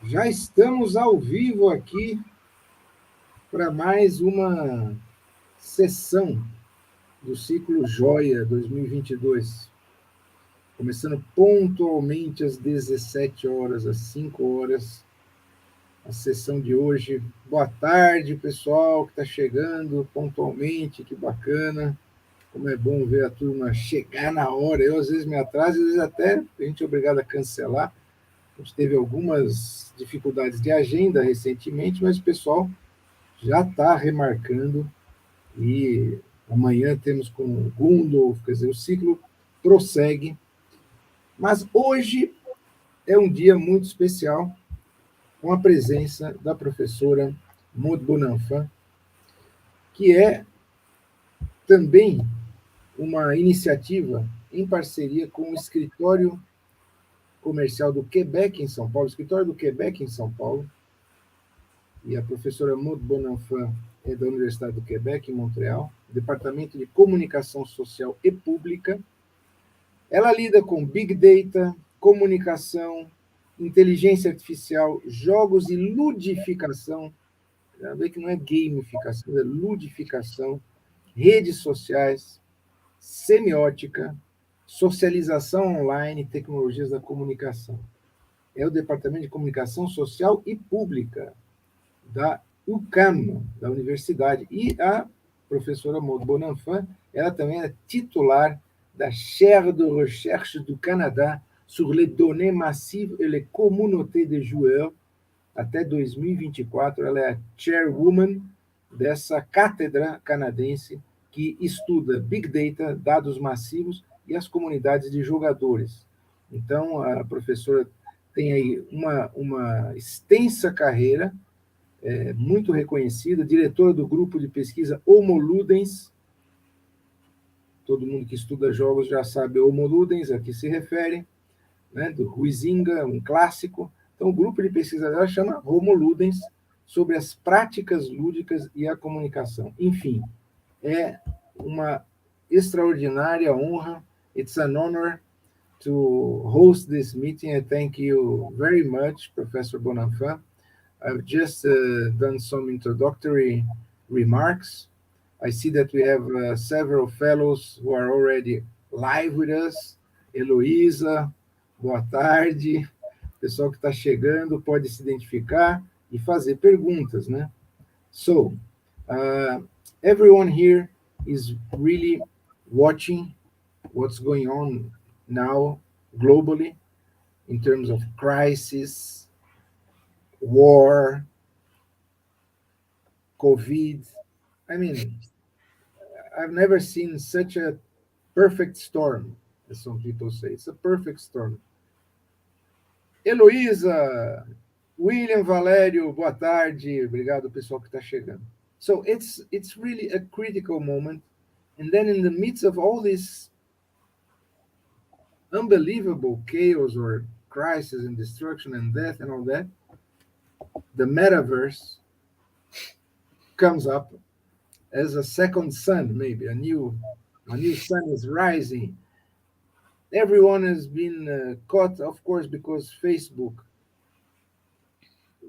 Já estamos ao vivo aqui para mais uma sessão do ciclo Joia 2022, começando pontualmente às 17 horas, às 5 horas, a sessão de hoje. Boa tarde, pessoal que está chegando pontualmente, que bacana. Como é bom ver a turma chegar na hora. Eu, às vezes, me atraso, às vezes até a gente é obrigado a cancelar. A gente teve algumas dificuldades de agenda recentemente, mas o pessoal já está remarcando e amanhã temos com o Gundolf, quer dizer, o ciclo prossegue. Mas hoje é um dia muito especial, com a presença da professora Maude Bonenfant, que é também uma iniciativa em parceria com o Escritório Comercial do Québec, em São Paulo, Escritório do Québec, em São Paulo, e a professora Maude Bonenfant é da Universidade do Québec, em Montreal, Departamento de Communicação Social e Pública. Ela lida com Big Data, comunicação, inteligência artificial, jogos e ludificação. Já vê que não é gamificação, é ludificação, redes sociais, semiótica, socialização online, tecnologias da comunicação. É o Departamento de Comunicação Social e Pública da UQAM, da Universidade. E a professora Maude Bonenfant, ela também é titular da Chaire de recherche do Canadá sur les données massives et les communautés de joueurs. Até 2024, ela é a chairwoman dessa cátedra canadense que estuda Big Data, dados massivos e as comunidades de jogadores. Então, a professora tem aí uma extensa carreira, muito reconhecida, diretora do grupo de pesquisa Homo Ludens. Todo mundo que estuda jogos já sabe Homo Ludens, a que se refere, né, do Huizinga, um clássico. Então, o grupo de pesquisa dela chama Homo Ludens, sobre as práticas lúdicas e a comunicação. Enfim, é uma extraordinária honra. It's an honor to host this meeting. I thank you very much, Professor Bonenfant. I've just done some introductory remarks. I see that we have several fellows who are already live with us. Heloísa, boa tarde. O pessoal que está chegando pode se identificar e fazer perguntas, né? So, everyone here is really watching what's going on now globally in terms of crisis, war, COVID. I mean, I've never seen such a perfect storm, as some people say. It's a perfect storm. Heloísa, William Valério, boa tarde. Obrigado, pessoal que está chegando. So it's really a critical moment. And then in the midst of all this unbelievable chaos or crisis and destruction and death and all that, the metaverse comes up as a second sun, maybe a new sun is rising. Everyone has been caught, of course, because Facebook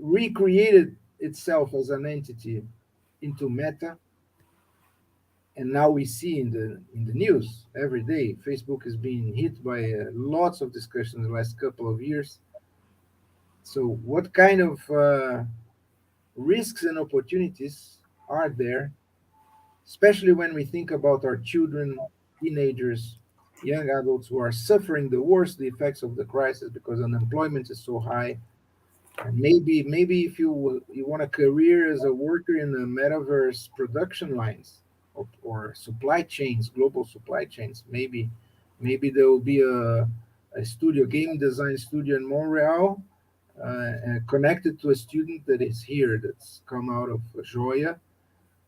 recreated itself as an entity into Meta, and now we see in the news every day, Facebook is being hit by lots of discussions in the last couple of years. So, what kind of risks and opportunities are there, especially when we think about our children, teenagers, young adults who are suffering the worst the effects of the crisis because unemployment is so high. And maybe if you want a career as a worker in the metaverse production lines or supply chains, global supply chains, maybe there will be a studio, game design studio in Montreal, connected to a student that is here, that's come out of Joia,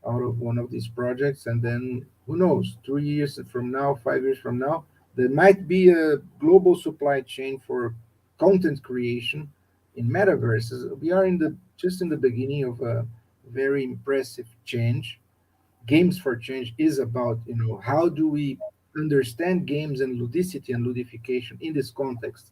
out of one of these projects, and then who knows, 3 years from now, 5 years from now, there might be a global supply chain for content creation in metaverses. We are just in the beginning of a very impressive change. Games for Change is about, how do we understand games and ludicity and ludification in this context?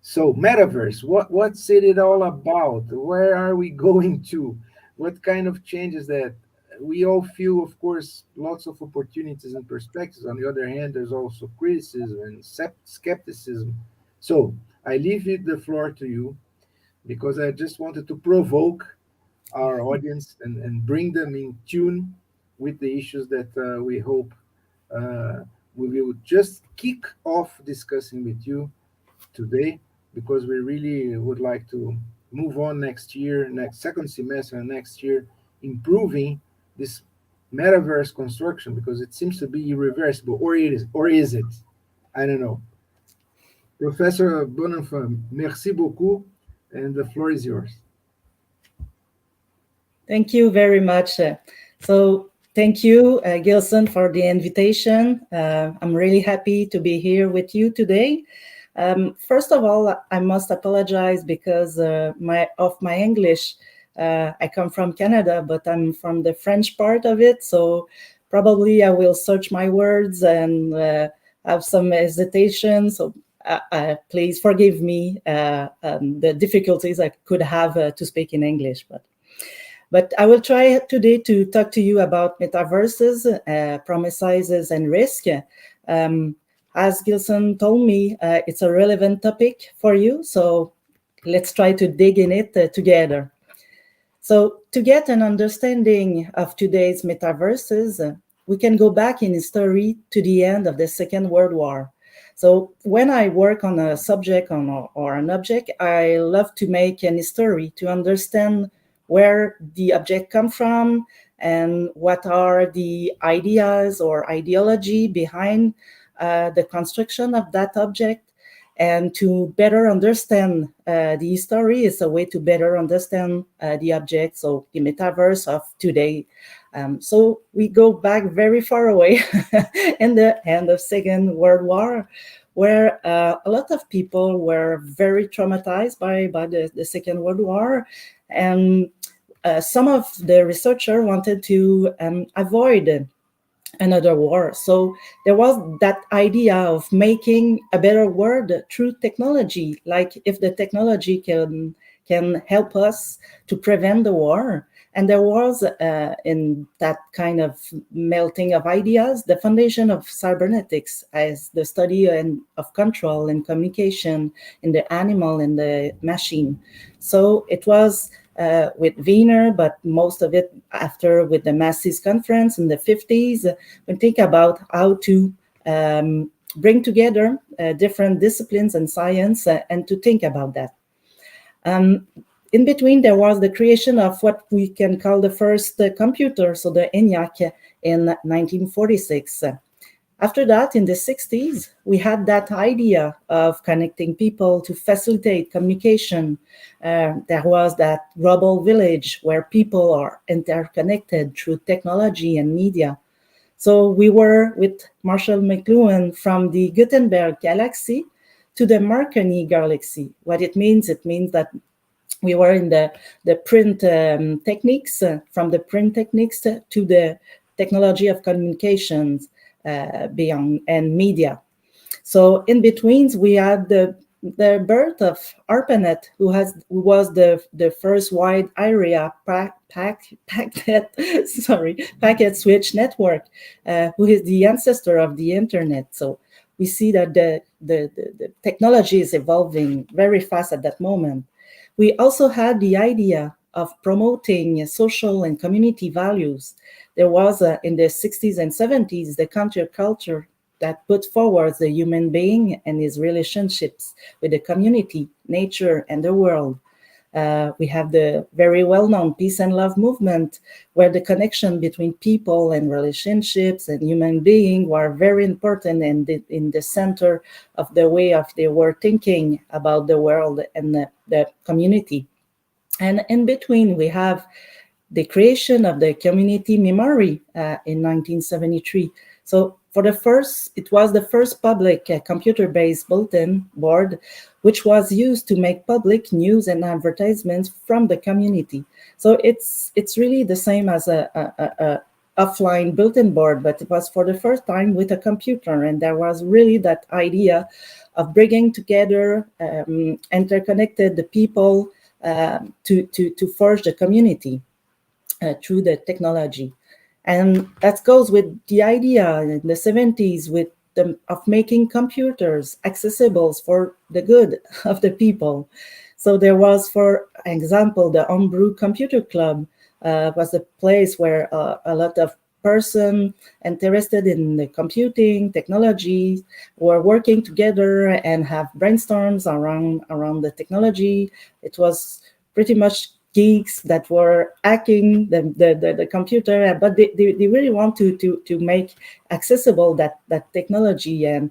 So, Metaverse, what's it all about? Where are we going to? What kind of changes that we all feel, of course, lots of opportunities and perspectives. On the other hand, there's also criticism and skepticism. So, I leave the floor to you because I just wanted to provoke our audience and bring them in tune with the issues that we hope we will just kick off discussing with you today, because we really would like to move on next year, next second semester next year, improving this metaverse construction, because it seems to be irreversible, or is it? I don't know. Professor Bonenfant, merci beaucoup, and the floor is yours. Thank you very much. So thank you, Gilson, for the invitation. I'm really happy to be here with you today. First of all, I must apologize because of my English. I come from Canada, but I'm from the French part of it. So probably I will search my words and have some hesitation. So please forgive me the difficulties I could have to speak in English. But I will try today to talk to you about metaverses, promises, and risk. As Gilson told me, it's a relevant topic for you, so let's try to dig in it together. So to get an understanding of today's metaverses, we can go back in history to the end of the Second World War. So when I work on a subject or an object, I love to make an history to understand where the object come from and what are the ideas or ideology behind the construction of that object. And to better understand the history is a way to better understand the object, so the metaverse of today. So we go back very far away in the end of Second World War, where a lot of people were very traumatized by the Second World War. And some of the researchers wanted to avoid another war. So there was that idea of making a better world through technology, like if the technology can help us to prevent the war. And there was, in that kind of melting of ideas, the foundation of cybernetics as the study of control and communication in the animal and the machine. So it was with Wiener, but most of it after with the Massivos conference in the 50s, we think about how to bring together different disciplines and science and to think about that. In between, there was the creation of what we can call the first computer, so the ENIAC in 1946. After that, in the 60s, we had that idea of connecting people to facilitate communication. There was that global village where people are interconnected through technology and media. So we were with Marshall McLuhan from the Gutenberg galaxy to the Marconi galaxy. What it means that we were in the print techniques, from the print techniques to the technology of communications beyond and media. So in between, we had the birth of ARPANET, who was the first wide area packet switch network, who is the ancestor of the internet. So we see that the technology is evolving very fast at that moment. We also had the idea of promoting social and community values. There was, in the 60s and 70s, the counterculture that put forward the human being and his relationships with the community, nature, and the world. We have the very well-known peace and love movement, where the connection between people and relationships and human being were very important and in the center of the way of they were thinking about the world and the community. And in between, we have the creation of the community memory in 1973. So it was the first public computer-based bulletin board, which was used to make public news and advertisements from the community. So it's really the same as a offline built-in board, but it was for the first time with a computer. And there was really that idea of bringing together interconnected the people to forge the community through the technology. And that goes with the idea in the 70s of making computers accessible for the good of the people. So there was, for example, the Homebrew Computer Club was a place where a lot of persons interested in the computing technology were working together and have brainstorms around the technology. It was pretty much geeks that were hacking the computer, but they really want to make accessible that technology. And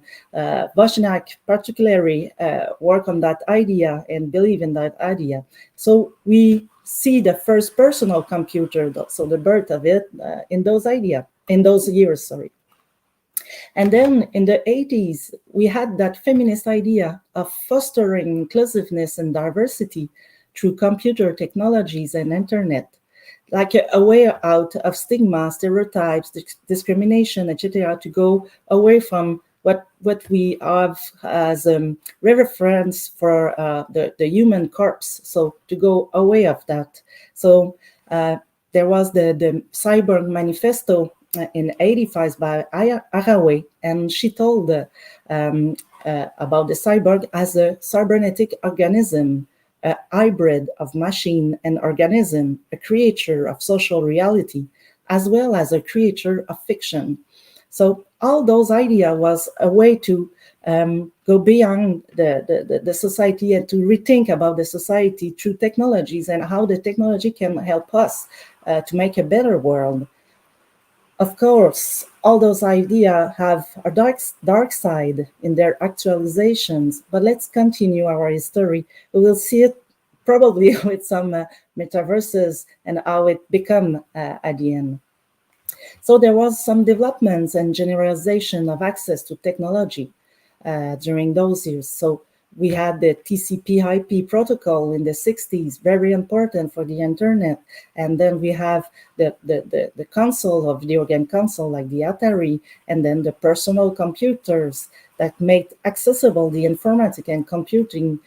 Wozniak particularly work on that idea and believe in that idea. So we see the first personal computer, so the birth of it in those years. And then in the 80s, we had that feminist idea of fostering inclusiveness and diversity through computer technologies and internet, like a way out of stigma, stereotypes, discrimination, etc., to go away from what we have as a reference for the human corpse. So to go away of that. So there was the Cyborg Manifesto in 85 by Haraway, and she told about the cyborg as a cybernetic organism, a hybrid of machine and organism, a creature of social reality, as well as a creature of fiction. So all those ideas was a way to go beyond the society and to rethink about the society through technologies and how the technology can help us to make a better world. Of course, all those ideas have a dark side in their actualizations, but let's continue our history. We will see it probably with some metaverses and how it become at the end. So there was some developments and generalization of access to technology during those years. So we had the TCP/IP protocol in the 60s, very important for the internet. And then we have the console of video game console like the Atari, and then the personal computers that made accessible the informatic and computing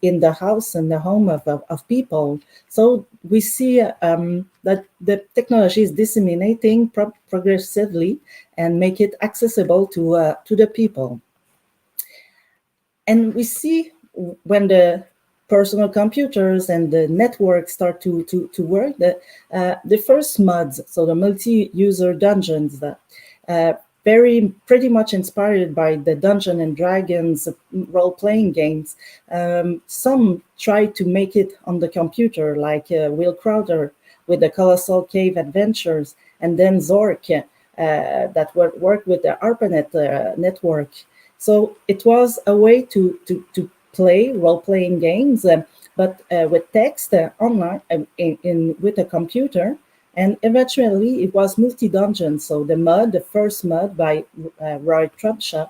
in the house and the home of people. So we see that the technology is disseminating progressively and make it accessible to the people. And we see when the personal computers and the network start to work, the first mods, so the multi-user dungeons, pretty much inspired by the Dungeons and Dragons role-playing games. Some tried to make it on the computer, like Will Crowder with the Colossal Cave Adventures, and then Zork that worked with the ARPANET network. So it was a way to play role-playing games, but with text online with a computer. And eventually it was multi-dungeon. So the first mod by Roy Trubshaw,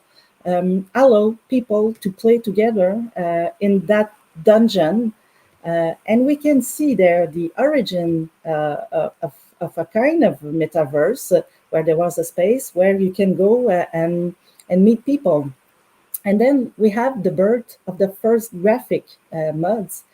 allow people to play together in that dungeon. And we can see there the origin of a kind of metaverse where there was a space where you can go and meet people. And then we have the birth of the first graphic mods.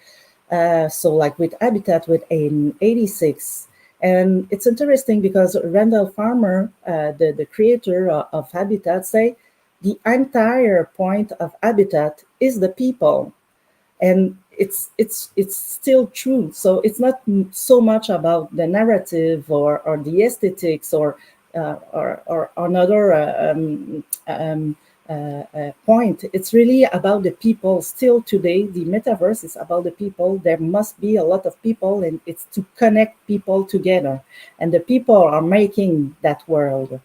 So like with Habitat with 86. And it's interesting because Randall Farmer, the creator of Habitat, say the entire point of Habitat is the people. And it's still true. So it's not so much about the narrative or the aesthetics or another point. It's really about the people. Still today, the metaverse is about the people. There must be a lot of people, and it's to connect people together. And the people are making that world.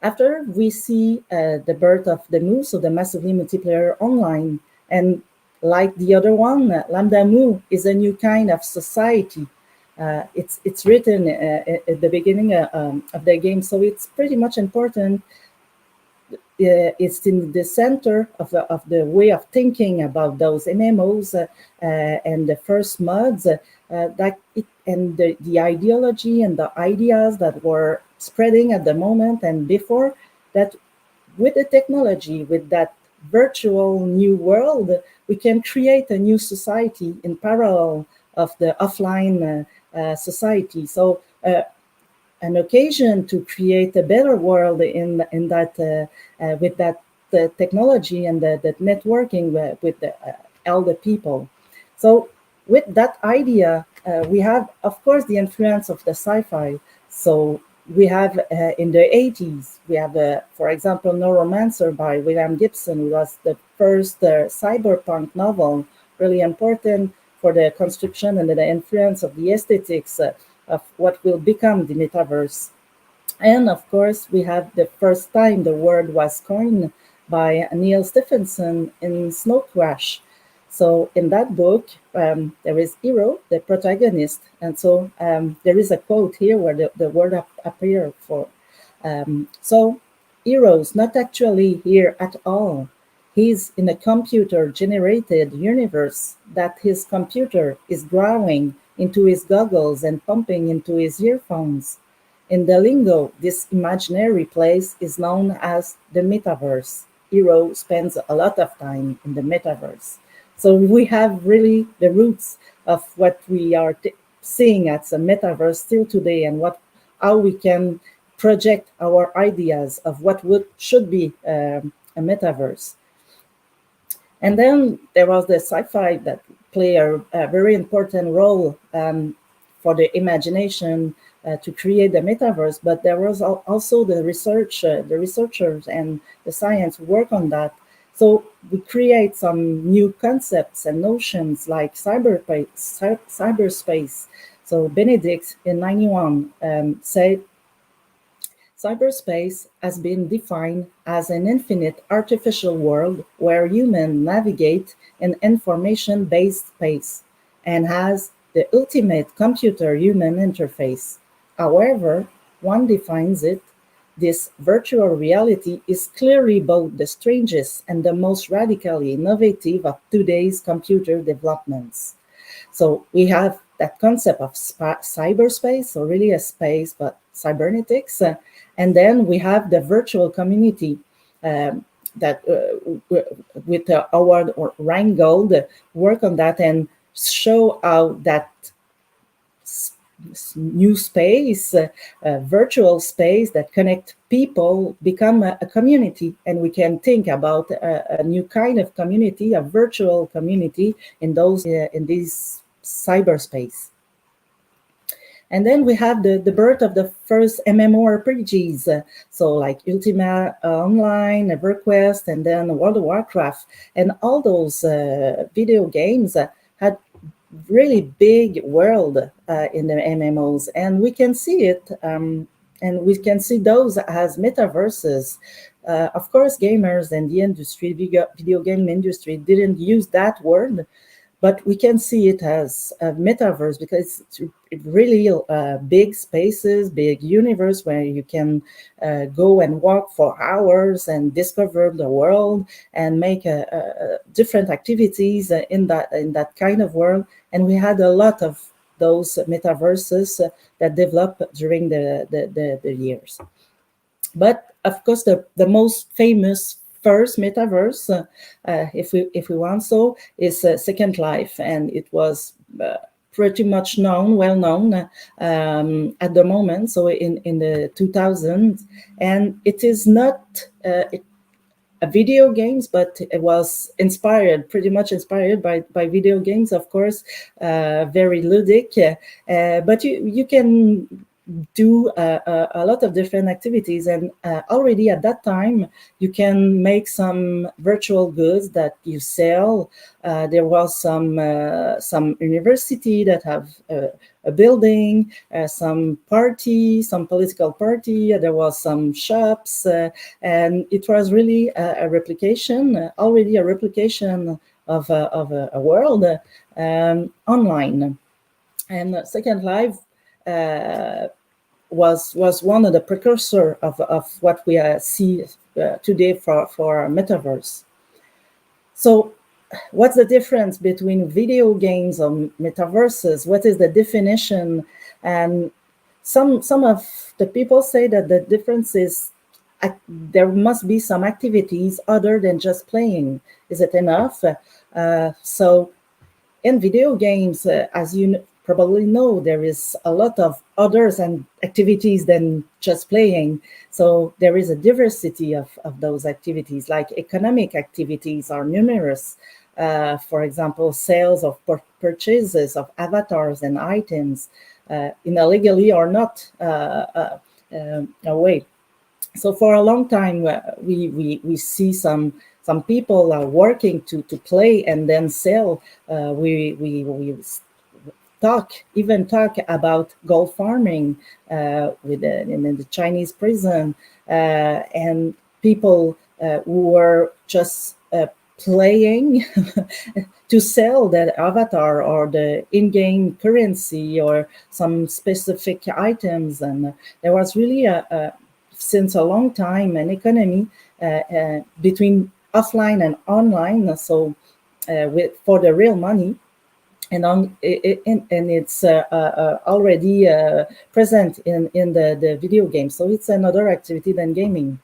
After we see the birth of the Mu, so the massively multiplayer online, and like the other one, Lambda Mu is a new kind of society. It's written at the beginning of the game, so it's pretty much important. it's in the center of the way of thinking about those MMOs and the first mods, and the ideology and the ideas that were spreading at the moment and before that. With the technology, with that virtual new world, we can create a new society in parallel of the offline society. So an occasion to create a better world in that with that technology and the networking with all the people. So with that idea, we have, of course, the influence of the sci-fi. So we have in the 80s, we have, for example, Neuromancer by William Gibson, who was the first cyberpunk novel, really important for the construction and the influence of the aesthetics of what will become the metaverse. And of course, we have the first time the word was coined by Neil Stephenson in Snow Crash. So in that book, there is Hero, the protagonist. And so there is a quote here where the word appears for. So Hero's not actually here at all. He's in a computer-generated universe that his computer is drawing into his goggles and pumping into his earphones. In the lingo, this imaginary place is known as the metaverse. Hero spends a lot of time in the metaverse. So we have really the roots of what we are seeing as a metaverse still today, and how we can project our ideas of what should be a metaverse. And then there was the sci-fi that play a very important role for the imagination to create the metaverse, but there was also the researchers and the science work on that. So we create some new concepts and notions like cyberspace. So Benedict in 91 said, cyberspace has been defined as an infinite artificial world where humans navigate an information-based space and has the ultimate computer-human interface. However, one defines it, this virtual reality is clearly both the strangest and the most radically innovative of today's computer developments. So we have that concept of cyberspace, so really a space, but cybernetics. And then we have the virtual community that with Howard Rheingold work on that and show how that new space, virtual space that connect people become a community, and we can think about a new kind of community, a virtual community in this cyberspace. And then we have the birth of the first MMORPGs, so like Ultima Online, EverQuest, and then World of Warcraft, and all those video games had really big world in the MMOs, and we can see it, and we can see those as metaverses. Of course, gamers and the industry, video game industry, didn't use that word, but we can see it as a metaverse because it's really big spaces, big universe where you can go and walk for hours and discover the world and make different activities in that kind of world. And we had a lot of those metaverses that developed during the years. But of course, the most famous first metaverse, if we want so, is Second Life, and it was pretty much well known at the moment, so in the 2000s, and it is not a video games, but it was pretty much inspired by video games, of course, very ludic, but you can do a lot of different activities, and already at that time you can make some virtual goods that you sell. There was some university that have a building, some political party, there was some shops, and it was really a replication of a world online. And Second Life was one of the precursor of what we see today for Metaverse. So what's the difference between video games and metaverses? What is the definition? And some of the people say that the difference is there must be some activities other than just playing. Is it enough? So in video games, as you probably know, there is a lot of others and activities than just playing. So there is a diversity of those activities, like economic activities are numerous. For example, sales of purchases of avatars and items, in a legally or not way. So for a long time, we see some people are working to play and then sell. We talk about gold farming in the Chinese prison, and people who were just playing to sell that avatar or the in-game currency or some specific items. And there was really since a long time an economy between offline and online, so for the real money, and it's already present in the video game. So it's another activity than gaming.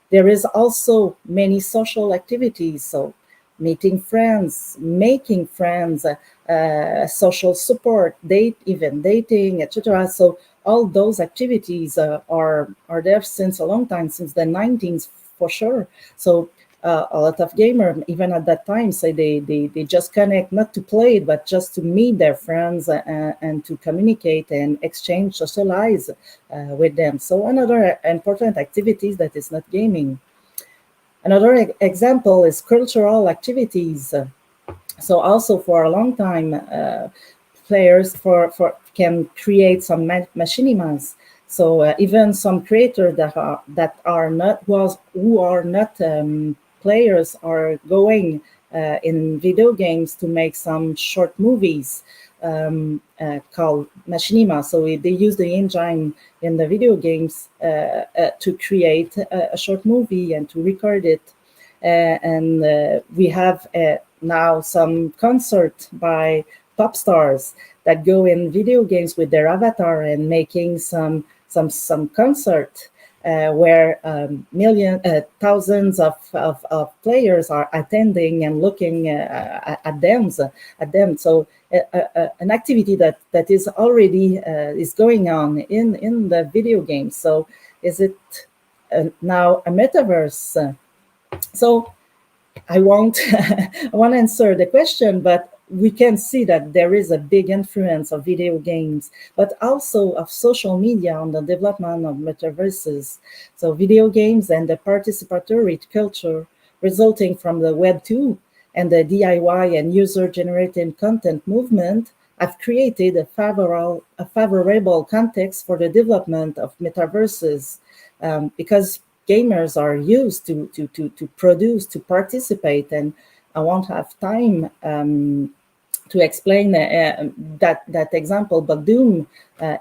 There is also many social activities, so meeting friends, making friends, social support, even dating, etc. So all those activities are there since a long time, since the 1990s for sure. So a lot of gamers, even at that time, say they just connect not to play, but just to meet their friends and to communicate and exchange, socialize with them. So another important activity that is not gaming. Another example is cultural activities. So also for a long time, players can create some machinimas. So even some creators that are not players are going in video games to make some short movies called machinima. So they use the engine in the video games to create a short movie and to record it. And we have now some concert by pop stars that go in video games with their avatar and making some concert where thousands of players are attending and looking at them. So an activity that is already is going on in the video game. So is it now a metaverse? So I won't answer the question, but we can see that there is a big influence of video games, but also of social media on the development of metaverses. So video games and the participatory culture resulting from the Web 2 and the DIY and user-generated content movement have created a favorable context for the development of metaverses, because gamers are used to produce, to participate, and I won't have time to explain that example, but Doom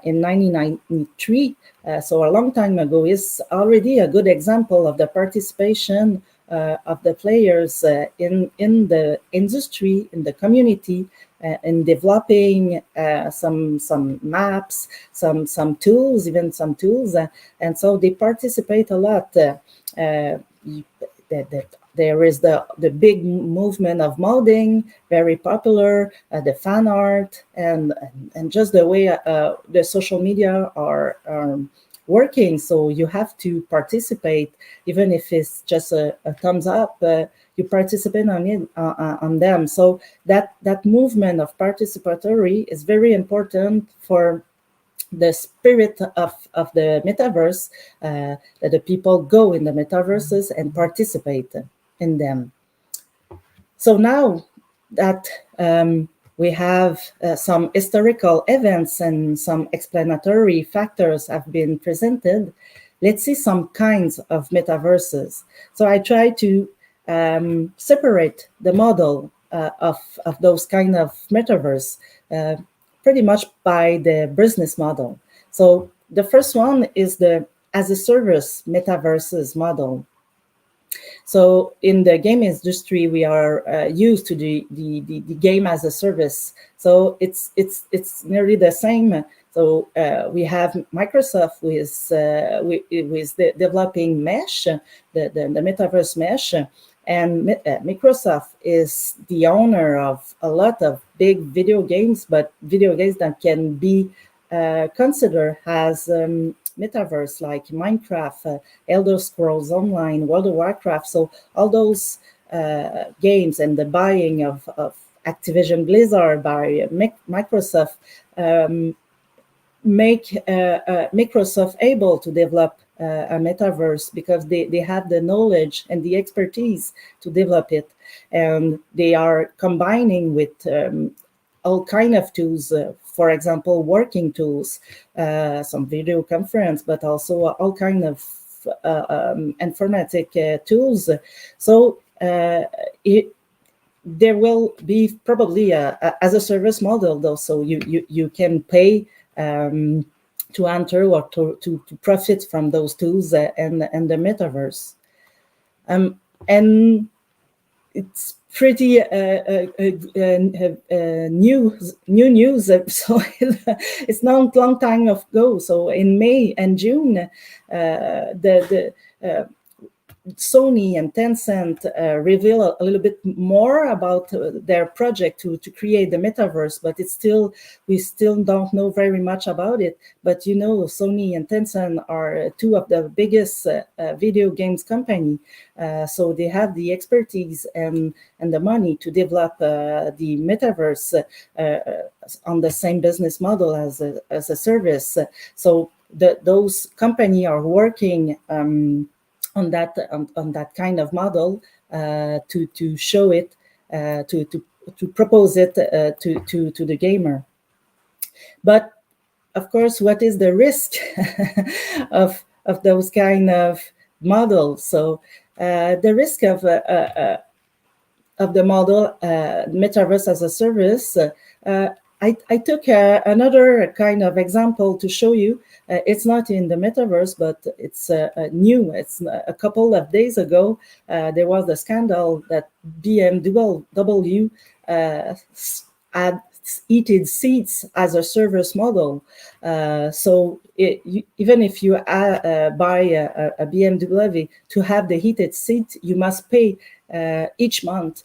in 1993, so a long time ago, is already a good example of the participation of the players in the industry, in the community, in developing some maps, some tools, and so they participate a lot. There is the big movement of modding, very popular, the fan art, and just the way the social media are working. So you have to participate, even if it's just a thumbs up. You participate on them. So that movement of participatory is very important for the spirit of the metaverse, that the people go in the metaverses and participate in them. So now that we have some historical events and some explanatory factors have been presented, let's see some kinds of metaverses. So I try to separate the model of those kind of metaverse pretty much by the business model. So the first one is the as a service metaverses model. So in the game industry, we are used to the game as a service. So it's nearly the same. So we have Microsoft with developing Mesh, the Metaverse Mesh, and Microsoft is the owner of a lot of big video games, but video games that can be considered as Metaverse, like Minecraft, Elder Scrolls Online, World of Warcraft. So all those games and the buying of Activision Blizzard by Microsoft make Microsoft able to develop a metaverse because they have the knowledge and the expertise to develop it, and they are combining with all kind of tools. For example, working tools, some video conference, but also all kind of informatic tools. So there will be probably as a service model, though. So you can pay to enter or to profit from those tools and the metaverse. And it's pretty new news. So it's not a long time ago. So in May and June, the Sony and Tencent reveal a little bit more about their project to create the metaverse, but we still don't know very much about it. But Sony and Tencent are two of the biggest video games company, so they have the expertise and the money to develop the metaverse on the same business model as a service. So those companies are working on that kind of model to show it, to propose it to the gamer. But of course, what is the risk of those kind of models? So the risk of the model metaverse as a service. I took another kind of example to show you. It's not in the metaverse, but it's new. It's a couple of days ago. There was a scandal that BMW had heated seats as a service model. So even if you buy a BMW, to have the heated seat, you must pay each month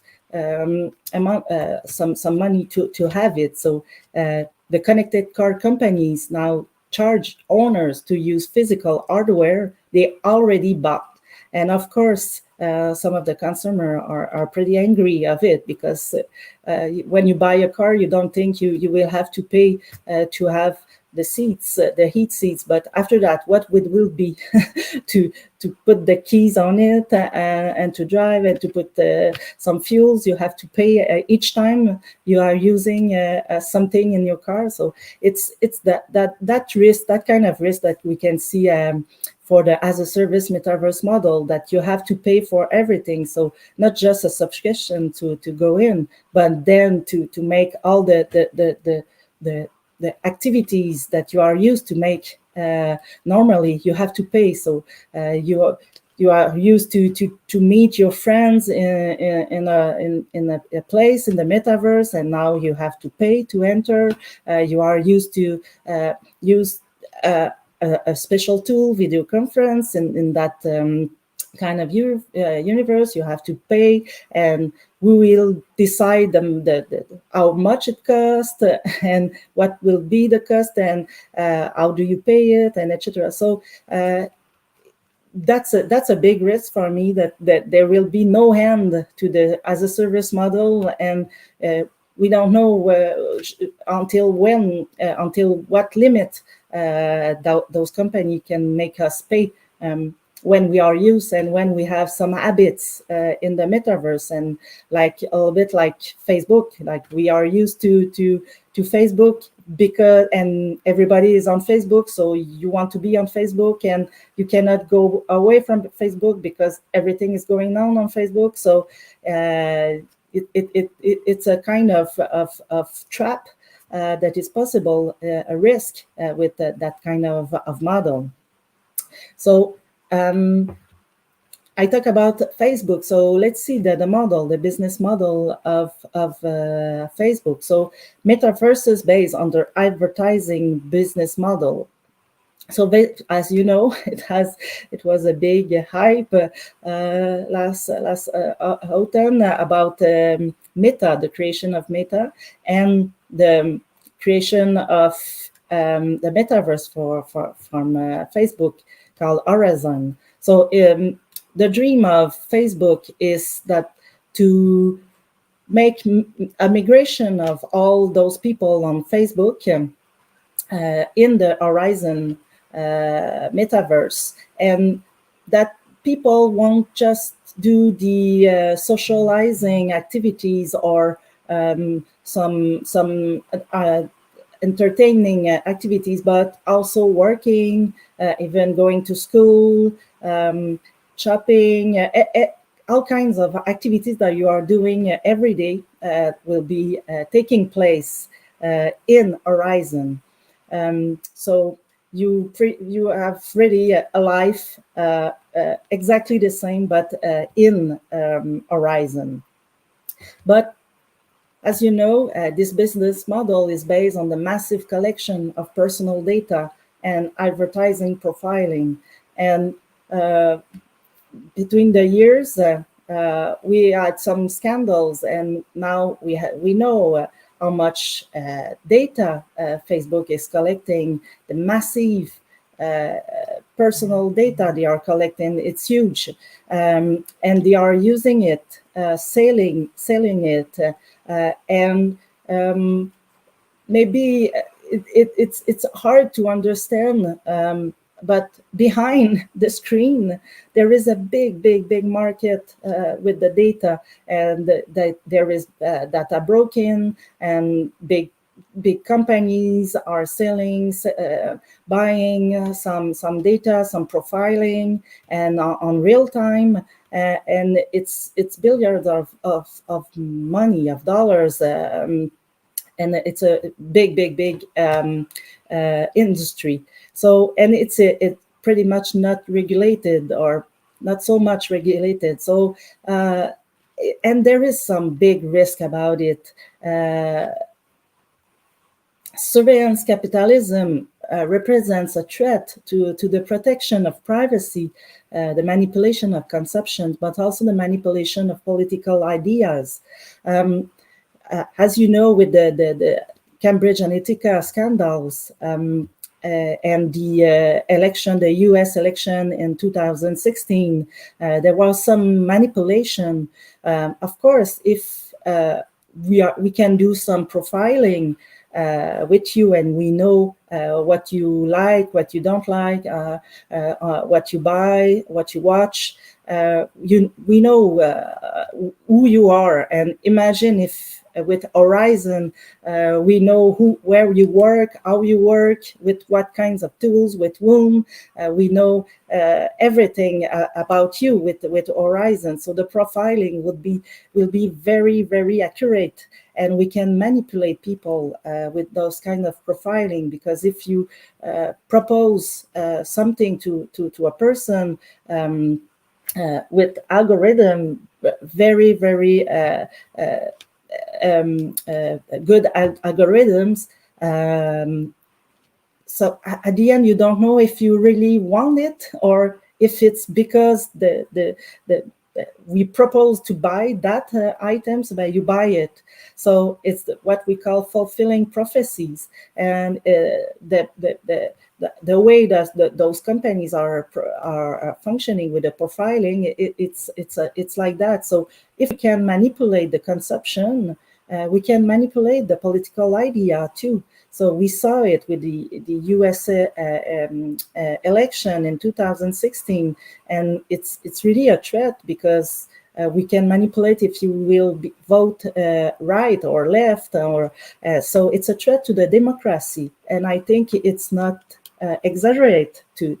some money to have it. So the connected car companies now charge owners to use physical hardware they already bought. And of course, some of the consumers are pretty angry of it, because when you buy a car, you don't think you will have to pay to have the seats, the heat seats. But after that, what it will be to put the keys on it and to drive and to put some fuels, you have to pay each time you are using something in your car. So it's that risk, that kind of risk that we can see for the as a service metaverse model, that you have to pay for everything. So not just a subscription to go in, but then to make all the activities that you are used to make normally, you have to pay. So you are used to meet your friends in a place in the metaverse, and now you have to pay to enter. You are used to use a special tool, video conference, in that kind of universe. You have to pay, and we will decide how much it costs and what will be the cost, and how do you pay it, and etc. So that's a big risk for me, that there will be no end to the as a service model, and we don't know until what limit those companies can make us pay when we are used and when we have some habits in the metaverse. And like a little bit like Facebook, like we are used to Facebook, because and everybody is on Facebook, so you want to be on Facebook, and you cannot go away from Facebook because everything is going on Facebook. So it's a kind of trap that is possible, a risk with that kind of model. So I talk about Facebook. So let's see the model, the business model of Facebook. So Metaverse is based on their advertising business model. So as you know, it was a big hype last autumn about Meta, the creation of Meta, and the creation of the Metaverse from Facebook called Horizon. So the dream of Facebook is that to make a migration of all those people on Facebook in the Horizon Metaverse, and that people won't just do the socializing activities or some entertaining activities, but also working, even going to school, shopping, all kinds of activities that you are doing every day will be taking place in Horizon. So you have really a life exactly the same, but in Horizon. But as you know, this business model is based on the massive collection of personal data and advertising profiling. And between the years, we had some scandals, and now we know how much data Facebook is collecting, the massive personal data they are collecting. It's huge, and they are using it, selling it, and maybe it's hard to understand. But behind the screen, there is a big market with the data, and that there is data broken, and big companies are selling, buying some data, some profiling, and on real time, and it's billions of money, of dollars. And it's a big industry. So, and it's pretty much not regulated, or not so much regulated. So, and there is some big risk about it. Surveillance capitalism represents a threat to the protection of privacy, the manipulation of consumption, but also the manipulation of political ideas. As you know, with the Cambridge Analytica scandals and the election, the US election in 2016, there was some manipulation. Of course, if we can do some profiling with you, and we know what you like, what you don't like, what you buy, what you watch. We know who you are, and imagine if with Horizon we know where you work, how you work, with what kinds of tools, with whom. We know everything about you with Horizon. So the profiling will be very accurate, and we can manipulate people with those kind of profiling, because if you propose something to a person with algorithm, very good algorithms, so at the end you don't know if you really want it, or if it's because we propose to buy that items, but you buy it. So it's what we call fulfilling prophecies, and the way that those companies are functioning with the profiling, it's like that. So if we can manipulate the consumption, we can manipulate the political idea too. So we saw it with the US election in 2016, and it's really a threat, because we can manipulate if you will vote right or left, or so it's a threat to the democracy. And I think it's not exaggerate to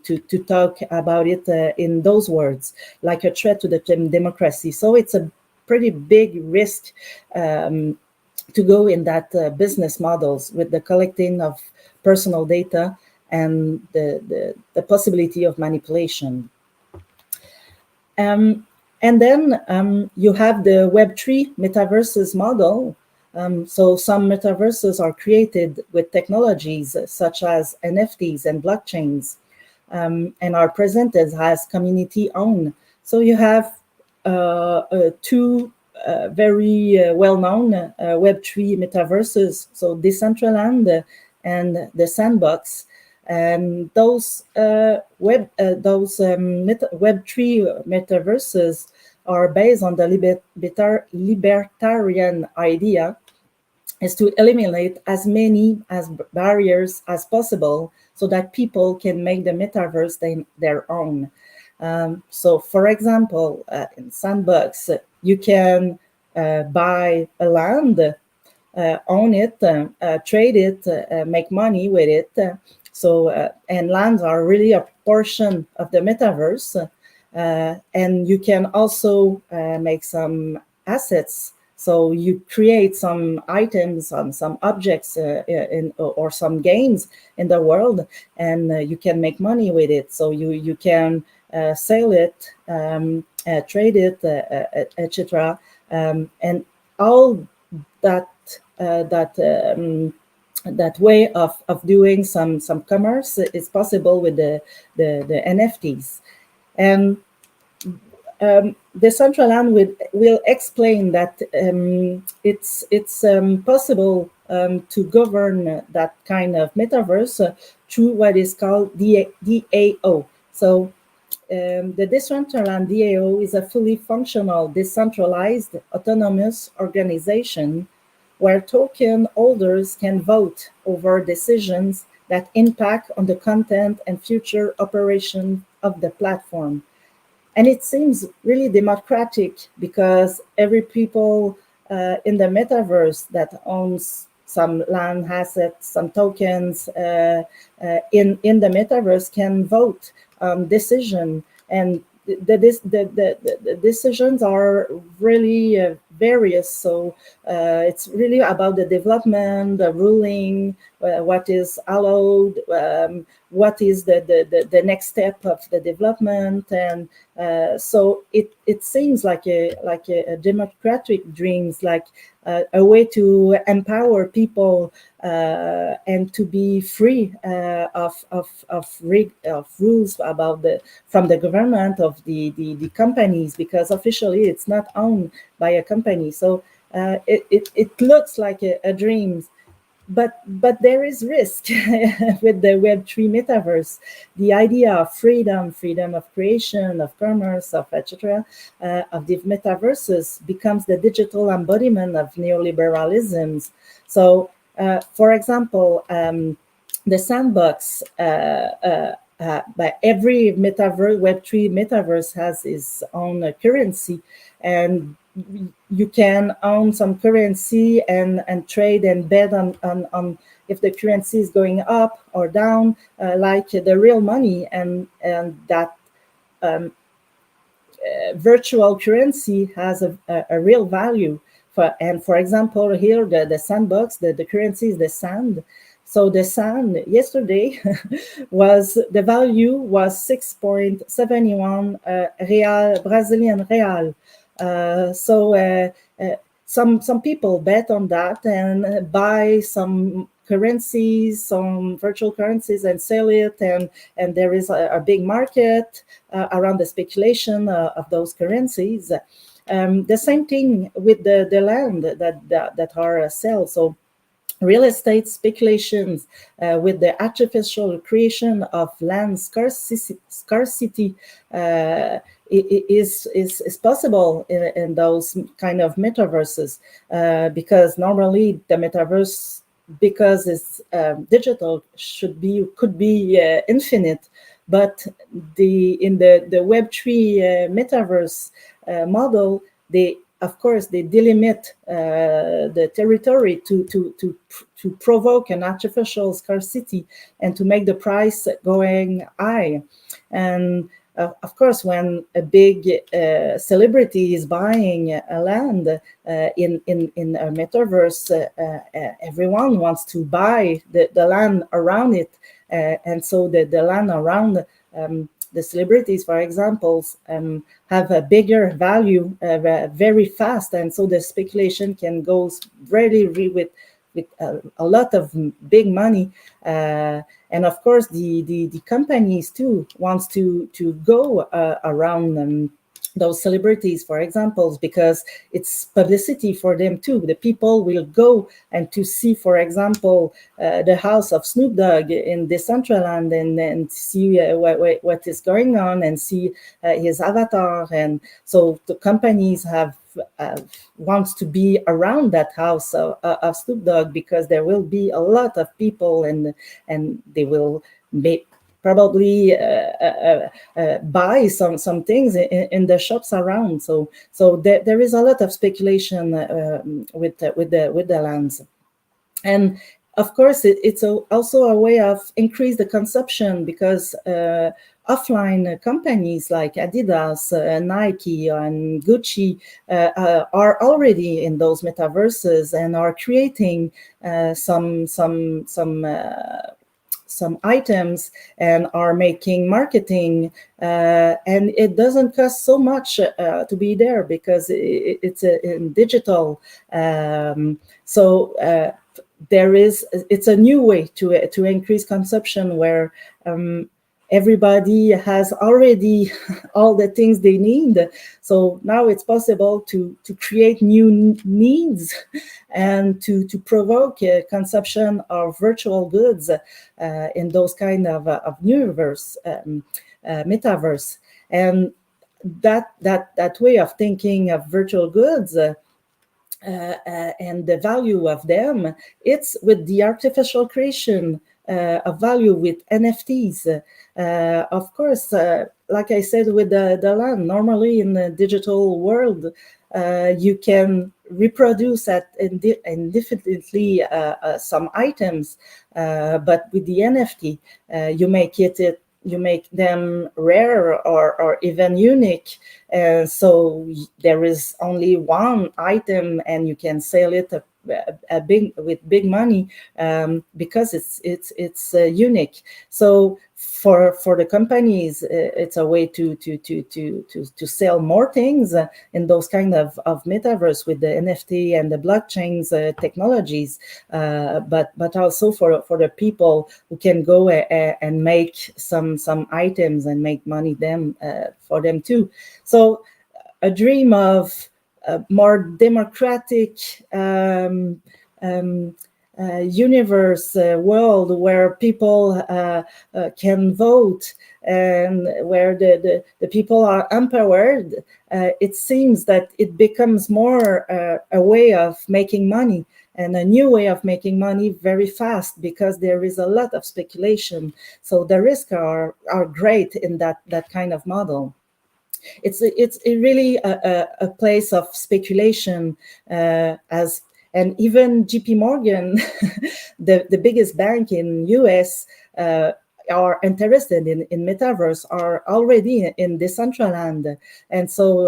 talk about it in those words, like a threat to the democracy. So it's a pretty big risk to go in that business models, with the collecting of personal data and the possibility of manipulation. And then you have the Web3 metaverses model. So some metaverses are created with technologies such as NFTs and blockchains, and are presented as community-owned. So you have two very well-known Web3 metaverses, so Decentraland and the Sandbox. And those Web3 metaverses are based on the libertarian idea, is to eliminate as many barriers as possible so that people can make the metaverse their own. So, for example, in Sandbox, you can buy a land, own it, trade it, make money with it. And lands are really a portion of the metaverse. And you can also make some assets. So you create some items, some objects or some games in the world, and you can make money with it. So you can sell it, trade it, etc. And all that way of doing some commerce is possible with the NFTs. And Decentraland will explain that it's possible to govern that kind of metaverse through what is called DAO. So the Decentraland DAO is a fully functional, decentralized, autonomous organization where token holders can vote over decisions that impact on the content and future operation of the platform. And it seems really democratic because every people in the metaverse that owns some land assets, some tokens in the metaverse can vote on decision. And the decisions are really various. So it's really about the development, the ruling, what is allowed, what is the next step of the development, and so it seems like a democratic dreams, like a way to empower people and to be free of rules about from the government of the companies, because officially it's not owned by a company. So it looks like a dream. But there is risk with the Web3 metaverse. The idea of freedom of creation, of commerce, of etc., of the metaverses becomes the digital embodiment of neoliberalism. So, for example, the Sandbox, but every metaverse, Web3 metaverse has its own currency, and you can own some currency and trade and bet on if the currency is going up or down, like the real money, and that virtual currency has a real value. For example, here the Sandbox, the currency is the sand. So the sand yesterday the value was 6.71 Brazilian real. So some people bet on that and buy some currencies, some virtual currencies, and sell it, and there is a big market around the speculation of those currencies. The same thing with the land that are sold. So real estate speculations with the artificial creation of land scarcity is possible in those kind of metaverses, because normally the metaverse, because it's digital, could be infinite, but in the Web3 metaverse model, of course, they delimit the territory to provoke an artificial scarcity and to make the price going high. And of course, when a big celebrity is buying a land in a metaverse, everyone wants to buy the land around it, and so the land around the celebrities, for example, have a bigger value very fast, and so the speculation can go really with a lot of big money, and of course the companies too wants to go around those celebrities, for example, because it's publicity for them too. The people will go and to see, for example, the house of Snoop Dogg in Decentraland, and see what is going on, and see his avatar. And so the companies wants to be around that house of Snoop Dogg, because there will be a lot of people, and they will probably buy some things in the shops around. So there is a lot of speculation with the lands, and of course it's also a way of increase the consumption, because offline companies like Adidas, Nike, and Gucci are already in those metaverses and are creating some items and are making marketing, and it doesn't cost so much to be there, because it's in digital. It's a new way to increase consumption, where everybody has already all the things they need. So now it's possible to create new needs and to provoke consumption of virtual goods in those kind of universe, metaverse. And that way of thinking of virtual goods and the value of them, it's with the artificial creation of value with NFTs. Of course, like I said, with the land, normally in the digital world, you can reproduce indefinitely some items, but with the NFT, you make them rare or even unique. So there is only one item, and you can sell it with big money, because it's unique. So for the companies, it's a way to sell more things in those kind of metaverse with the NFT and the blockchains technologies, but also for the people who can go and make some items and make money for them too. So a dream of a more democratic universe, world where people can vote, and where the people are empowered. It seems that it becomes more a way of making money, and a new way of making money very fast, because there is a lot of speculation. So the risks are great in that kind of model. It's really a place of speculation, and even JP Morgan, the biggest bank in US, are interested in metaverse, are already in Decentraland. And so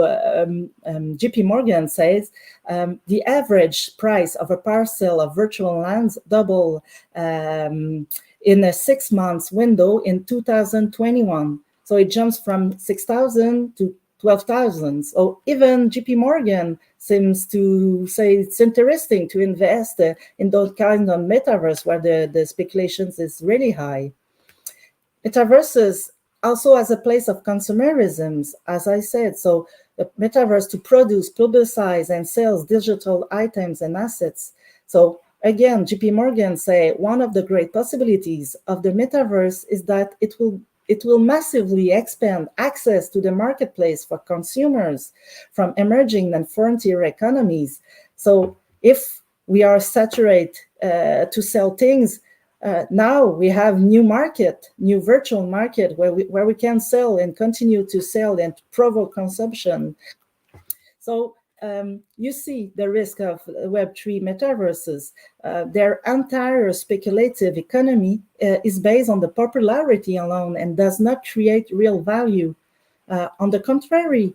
JP Morgan says the average price of a parcel of virtual lands double in a 6 months window in 2021. So it jumps from 6,000 to 12,000. So even JP Morgan seems to say it's interesting to invest in those kind of metaverse where the speculations is really high. Metaverses also as a place of consumerism, as I said. So the metaverse to produce, publicize, and sell digital items and assets. So again, JP Morgan say one of the great possibilities of the metaverse is that it will massively expand access to the marketplace for consumers from emerging and frontier economies. So if we are saturated to sell things, now we have new virtual market where we can sell and continue to sell and provoke consumption. So you see the risk of Web3 metaverses. Their entire speculative economy is based on the popularity alone and does not create real value. On the contrary,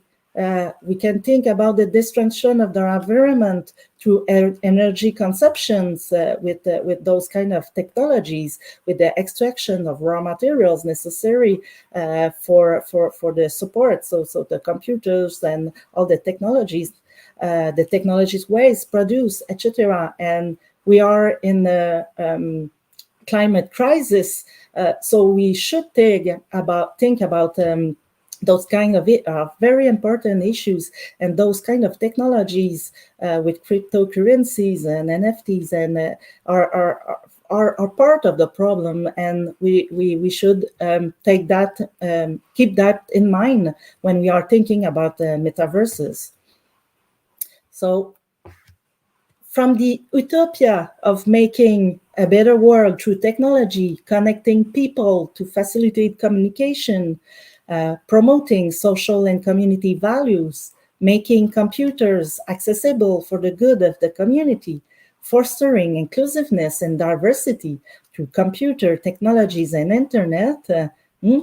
We can think about the destruction of the environment through energy consumptions with those kind of technologies, with the extraction of raw materials necessary for the support. So the computers and all the technologies waste, produce, etc. And we are in a climate crisis, so we should think about those kind of very important issues, and those kind of technologies with cryptocurrencies and NFTs and are part of the problem, and we should keep that in mind when we are thinking about metaverses. So, from the utopia of making a better world through technology, connecting people to facilitate communication, promoting social and community values, making computers accessible for the good of the community, fostering inclusiveness and diversity through computer technologies and internet,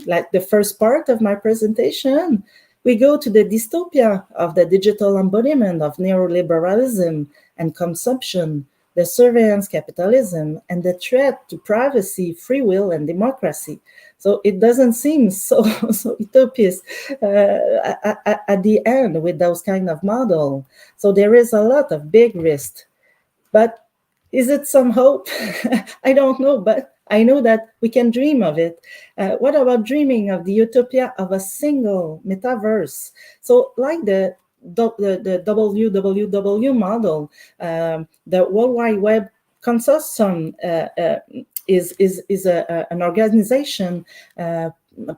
like the first part of my presentation, we go to the dystopia of the digital embodiment of neoliberalism and consumption, the surveillance capitalism, and the threat to privacy, free will, and democracy. So it doesn't seem so utopian at the end with those kind of model. So there is a lot of big risk. But is it some hope? I don't know, but I know that we can dream of it. What about dreaming of the utopia of a single metaverse? So like the WWW model, the World Wide Web Consortium is an organization,